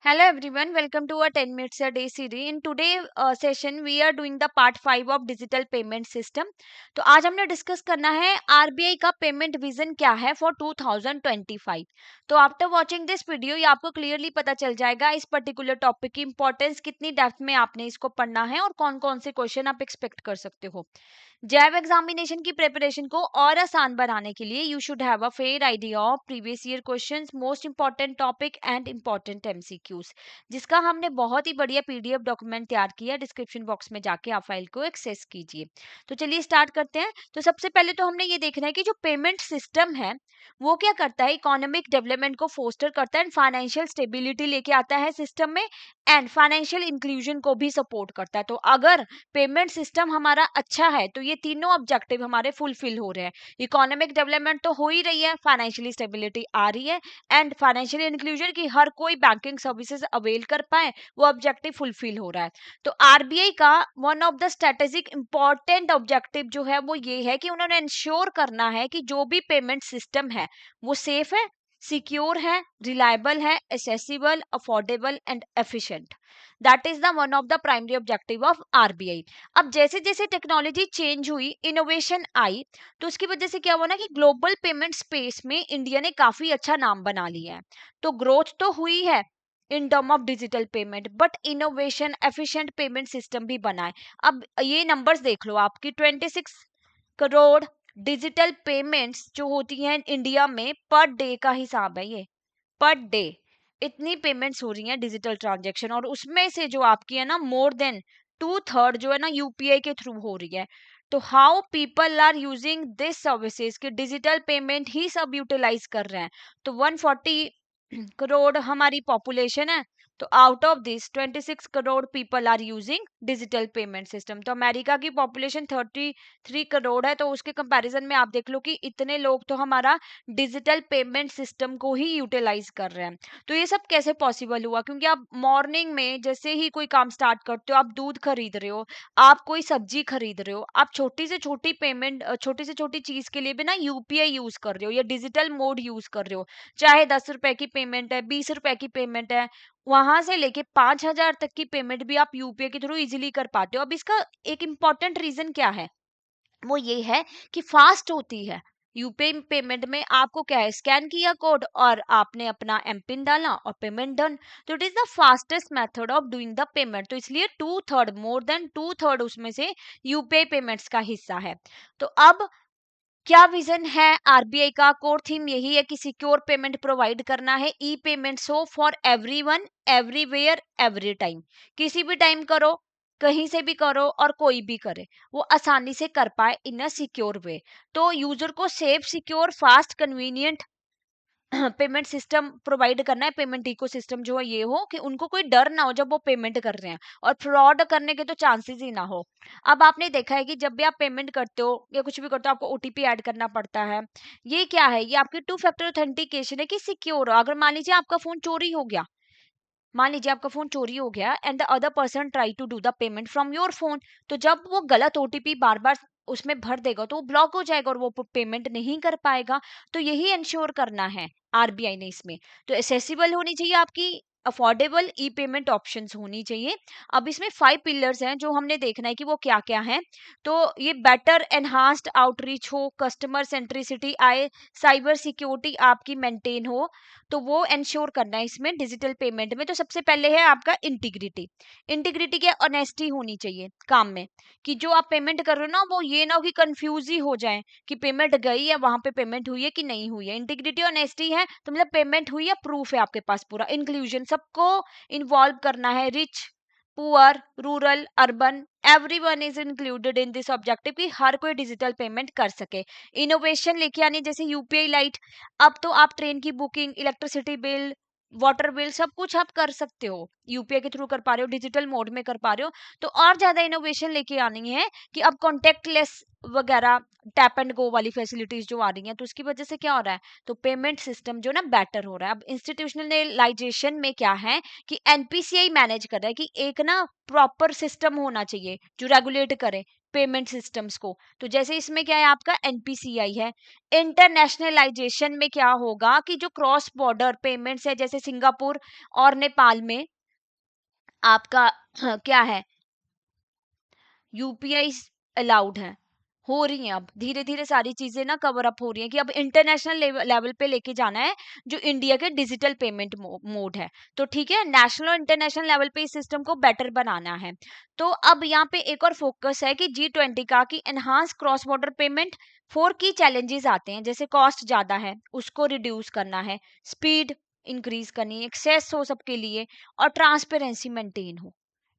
Hello everyone, welcome to our 10 minutes a day series. In today session we are doing the part 5 of digital payment system. तो आज हमने discuss करना है RBI का payment vision क्या है for 2025. तो आफ्टर वाचिंग दिस वीडियो ये आपको क्लियरली पता चल जाएगा इस पर्टिकुलर टॉपिक की इंपॉर्टेंस कितनी डेप्थ में आपने इसको पढ़ना है और कौन कौन से क्वेश्चन आप एक्सपेक्ट कर सकते हो. जैव एग्जामिनेशन की प्रिपरेशन को और आसान बनाने के लिए you should have a fair idea of previous year questions, most important topic and important MCQs, जिसका हमने बहुत ही बढ़िया पीडीएफ डॉक्यूमेंट तैयार किया. डिस्क्रिप्शन बॉक्स में जाके आप फाइल को एक्सेस कीजिए. तो चलिए स्टार्ट करते हैं. तो सबसे पहले तो हमने ये देखना है कि जो पेमेंट सिस्टम है वो क्या करता है, इकोनॉमिक डेवलपमेंट को फोस्टर करता है एंड फाइनेंशियल स्टेबिलिटी लेके आता है सिस्टम में, एंड फाइनेंशियल इंक्लूजन को भी सपोर्ट करता है. तो अगर पेमेंट सिस्टम हमारा अच्छा है तो ये तीनों ऑब्जेक्टिव हमारे फुलफिल हो रहे हैं. इकोनॉमिक डेवलपमेंट तो हो ही रही है, फाइनेंशियली स्टेबिलिटी आ रही है, एंड फाइनेंशियल इंक्लूजन की हर कोई बैंकिंग सर्विसेज अवेल कर पाए, वो ऑब्जेक्टिव फुलफिल हो रहा है. तो आरबीआई का one of the strategic important objective जो है वो ये है कि उन्होंने इंश्योर करना है कि जो भी पेमेंट सिस्टम है वो सेफ है, सिक्योर है, रिलायबल है, accessible, affordable and efficient. That is the one of the primary objective of RBI. अब जैसे जैसे टेक्नोलॉजी चेंज हुई, इनोवेशन आई, तो उसकी वजह से क्या हुआ ना कि ग्लोबल पेमेंट स्पेस में इंडिया ने काफी अच्छा नाम बना लिया है. तो ग्रोथ तो हुई है in term of digital payment, but innovation efficient payment system भी बना है. अब ये नंबर्स देख लो, आपकी 26 करोड़ डिजिटल पेमेंट्स जो होती हैं इंडिया में पर डे का हिसाब है. ये पर डे इतनी पेमेंट्स हो रही हैं डिजिटल ट्रांजेक्शन, और उसमें से जो आपकी है ना मोर देन 2/3 जो है ना यूपीआई के थ्रू हो रही है. तो how people are using this services के डिजिटल पेमेंट ही सब यूटिलाइज कर रहे हैं. तो 140 करोड़ हमारी पॉपुलेशन है. तो out of this 26 crore people are using digital payment system. तो अमेरिका की पॉपुलेशन 33 करोड़ है, तो उसके कंपैरिजन में आप देख लो कि इतने लोग तो हमारा डिजिटल पेमेंट सिस्टम को ही यूटिलाइज कर रहे हैं. तो ये सब कैसे पॉसिबल हुआ? क्योंकि आप मॉर्निंग में जैसे ही कोई काम स्टार्ट करते हो, आप दूध खरीद रहे हो, आप कोई सब्जी खरीद रहे हो, आप छोटी से छोटी पेमेंट, छोटी से छोटी चीज के लिए भी ना यूपीआई यूज कर रहे हो या डिजिटल मोड यूज कर रहे हो. चाहे 10 रुपए की पेमेंट है, 20 रुपए की पेमेंट है, वहां से लेके 5,000 तक की पेमेंट भी आप यूपीआई के थ्रू इजिली कर पाते हो. अब इसका एक इंपॉर्टेंट रीजन क्या है? वो ये है कि फास्ट होती है. यूपीआई पेमेंट में आपको क्या है, स्कैन किया कोड और आपने अपना एमपिन डाला और पेमेंट डन. तो it is the fastest method of doing the payment. तो इसलिए 2/3, मोर देन 2/3 उसमें से यूपीआई पेमेंट्स का हिस्सा है. तो अब क्या विजन है आरबीआई का? कोर थीम यही है कि सिक्योर पेमेंट प्रोवाइड करना है, ई पेमेंट्स हो for everyone, everywhere, every time. किसी भी टाइम करो, कहीं से भी करो और कोई भी करे, वो आसानी से कर पाए इन अ सिक्योर वे. तो यूजर को safe, secure, fast, convenient payment system provide करना है. पेमेंट इकोसिस्टम जो है ये हो कि उनको कोई डर ना हो जब वो पेमेंट कर रहे हैं, और फ्रॉड करने के तो चांसेस ही ना हो. अब आपने देखा है कि जब भी आप पेमेंट करते हो या कुछ भी करते हो, आपको ओटीपी ऐड करना पड़ता है. ये क्या है? ये आपकी 2 फैक्टर ऑथेंटिकेशन है कि सिक्योर. अगर मान लीजिए आपका फोन चोरी हो गया, मान लीजिए आपका फोन चोरी हो गया and the other person try to do the payment from your phone, तो जब वो गलत ओटीपी बार बार उसमें भर देगा तो वो ब्लॉक हो जाएगा और वो पेमेंट नहीं कर पाएगा. तो यही इंश्योर करना है आरबीआई ने इसमें. तो एसेसिबल होनी चाहिए आपकी, अफोर्डेबल ई पेमेंट ऑप्शंस होनी चाहिए. अब इसमें 5 पिलर्स हैं जो हमने देखना है कि वो क्या क्या है. तो ये बेटर एनहांस्ड आउटरीच हो, कस्टमर सेंट्रिसिटी आए, साइबर सिक्योरिटी आपकी मेंटेन हो, तो वो इंश्योर करना है इसमें डिजिटल पेमेंट में. तो सबसे पहले है आपका इंटीग्रिटी. इंटीग्रिटी क्या? ऑनेस्टी होनी चाहिए काम में, कि जो आप पेमेंट कर रहे हो ना वो ये ना हो कि कंफ्यूज ही हो जाए कि पेमेंट गई है, वहां पे पेमेंट हुई है कि नहीं हुई है. इंटीग्रिटी ऑनेस्टी है तो मतलब पेमेंट हुई है, प्रूफ है आपके पास पूरा. इंक्लूजन, सबको इन्वॉल्व करना है, rich, poor, rural, urban, everyone is included in this objective कि हर कोई डिजिटल पेमेंट कर सके. इनोवेशन लेके आनी, जैसे यूपीआई लाइट. अब तो आप ट्रेन की booking, electricity bill, water bill सब कुछ आप कर सकते हो, यूपीआई के थ्रू कर पा रहे हो, डिजिटल मोड में कर पा रहे हो. तो और ज्यादा इनोवेशन लेके आनी है कि अब कॉन्टेक्टलेस वगैरह, टैप एंड गो वाली फैसिलिटीज जो आ रही हैं, तो उसकी वजह से क्या हो रहा है, तो पेमेंट सिस्टम जो ना बेटर हो रहा है. अब इंस्टीट्यूशनलाइजेशन में क्या है कि एनपीसीआई मैनेज कर रहा है कि एक ना प्रॉपर सिस्टम होना चाहिए जो रेगुलेट करे पेमेंट सिस्टम्स को। तो जैसे इसमें क्या है, आपका एनपीसीआई है। इंटरनेशनलाइजेशन में क्या होगा कि जो क्रॉस बॉर्डर पेमेंट्स है, जैसे सिंगापुर और नेपाल में आपका क्या है, यूपीआई अलाउड है, हो रही हैं अब धीरे धीरे सारी चीजें ना कवर अप हो रही हैं कि अब इंटरनेशनल लेवल पे लेके जाना है जो इंडिया के डिजिटल पेमेंट मोड है। तो ठीक है, नेशनल और इंटरनेशनल लेवल पे इस सिस्टम को बेटर बनाना है। तो अब यहाँ पे एक और फोकस है कि G20 का कि एनहांस क्रॉस बॉर्डर पेमेंट। 4 की चैलेंजेस आते हैं, जैसे कॉस्ट ज्यादा है उसको रिड्यूस करना है, स्पीड इंक्रीज करनी है, एक्सेस हो सबके लिए, और ट्रांसपेरेंसी मेंटेन हो।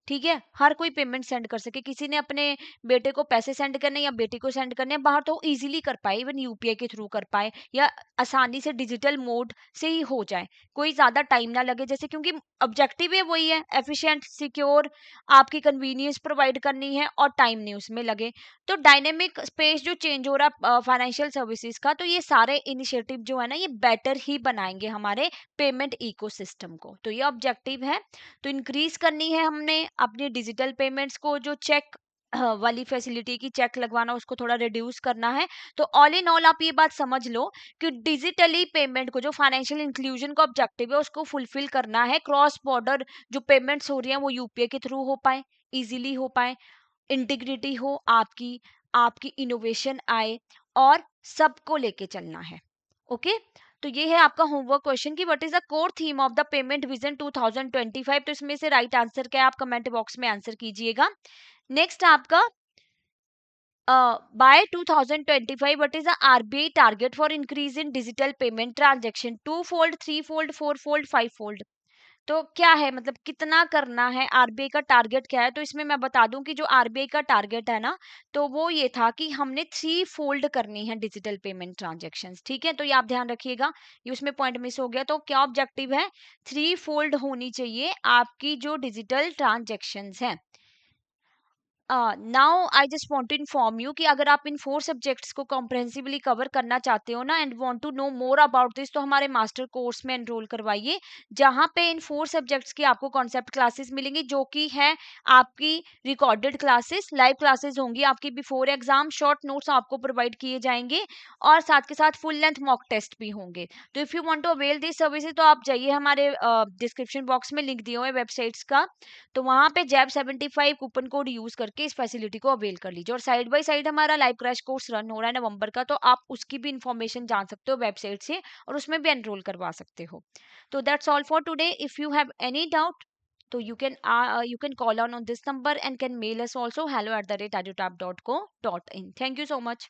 ठीक है, हर कोई पेमेंट सेंड कर सके, किसी ने अपने बेटे को पैसे सेंड करने या बेटी को सेंड करने बाहर तो इजीली कर पाए, इवन यूपीआई के थ्रू कर पाए, या आसानी से डिजिटल मोड से ही हो जाए, कोई ज्यादा टाइम ना लगे। जैसे क्योंकि ऑब्जेक्टिव है वही है, एफिशिएंट, सिक्योर, आपकी कन्वीनियंस प्रोवाइड करनी है और टाइम नहीं उसमें लगे। तो डायनेमिक स्पेस जो चेंज हो रहा है फाइनेंशियल सर्विसेज का, तो ये सारे इनिशिएटिव जो है ना ये बेटर ही बनाएंगे हमारे पेमेंट इकोसिस्टम को। तो ये ऑब्जेक्टिव है। तो इंक्रीज करनी है हमने अपनी डिजिटल पेमेंट्स को, जो चेक वाली फैसिलिटी की चेक लगवाना उसको थोड़ा रिड्यूस करना है। तो ऑल इन ऑल आप ये बात समझ लो कि डिजिटली पेमेंट को, जो फाइनेंशियल इंक्लूजन का ऑब्जेक्टिव है उसको फुलफिल करना है। क्रॉस बॉर्डर जो पेमेंट्स हो रही हैं वो यूपीआई के थ्रू हो पाए, इजीली हो पाए, इंटीग्रिटी हो आपकी, आपकी इनोवेशन आए, और सबको लेके चलना है। ओके, तो ये है आपका होमवर्क क्वेश्चन कि what is the core theme of the payment vision 2025। तो इसमें से राइट आंसर क्या है आप कमेंट बॉक्स में आंसर कीजिएगा। नेक्स्ट आपका by 2025 what is the RBI target for increase in digital payment transaction? 2-fold, 3-fold, 4-fold, 5-fold? तो क्या है, मतलब कितना करना है, आरबीआई का टारगेट क्या है? तो इसमें मैं बता दूं कि जो आरबीआई का टारगेट है ना, तो वो ये था कि हमने 3-फोल्ड करनी है डिजिटल पेमेंट ट्रांजेक्शन्स। ठीक है, तो ये आप ध्यान रखिएगा, ये उसमें पॉइंट मिस हो गया। तो क्या ऑब्जेक्टिव है, 3-फोल्ड होनी चाहिए आपकी जो डिजिटल ट्रांजेक्शन्स हैं। Now I just want to inform you कि अगर आप इन 4 सब्जेक्ट्स को कॉम्प्रहेंसिवली कवर करना चाहते हो ना, and want to know more about this, तो हमारे मास्टर कोर्स में एनरोल करवाइए, जहां पे इन 4 सब्जेक्ट्स की आपको कॉन्सेप्ट क्लासेस मिलेंगी, जो कि है आपकी रिकॉर्डेड क्लासेस, लाइव क्लासेस होंगी आपकी बिफोर एग्जाम, शॉर्ट नोट्स आपको प्रोवाइड किए जाएंगे, और साथ के साथ फुल लेंथ मॉक टेस्ट भी होंगे। तो if you want to avail this services, तो आप जाइए, हमारे डिस्क्रिप्शन बॉक्स में लिंक दिए हुए वेबसाइट्स का, तो वहां पे जैब 75 कूपन कोड यूज करके इस फैसिलिटी को अवेल कर लीजिए। और साइड बाय साइड हमारा लाइव क्रैश कोर्स रन हो रहा है नवंबर का, तो आप उसकी भी इंफॉर्मेशन जान सकते हो वेबसाइट से, और उसमें भी एनरोल करवा सकते हो। तो that's all for today. If you have any doubt, तो you can call on this number and can mail us also hello@edutap.co.in. Thank you so much.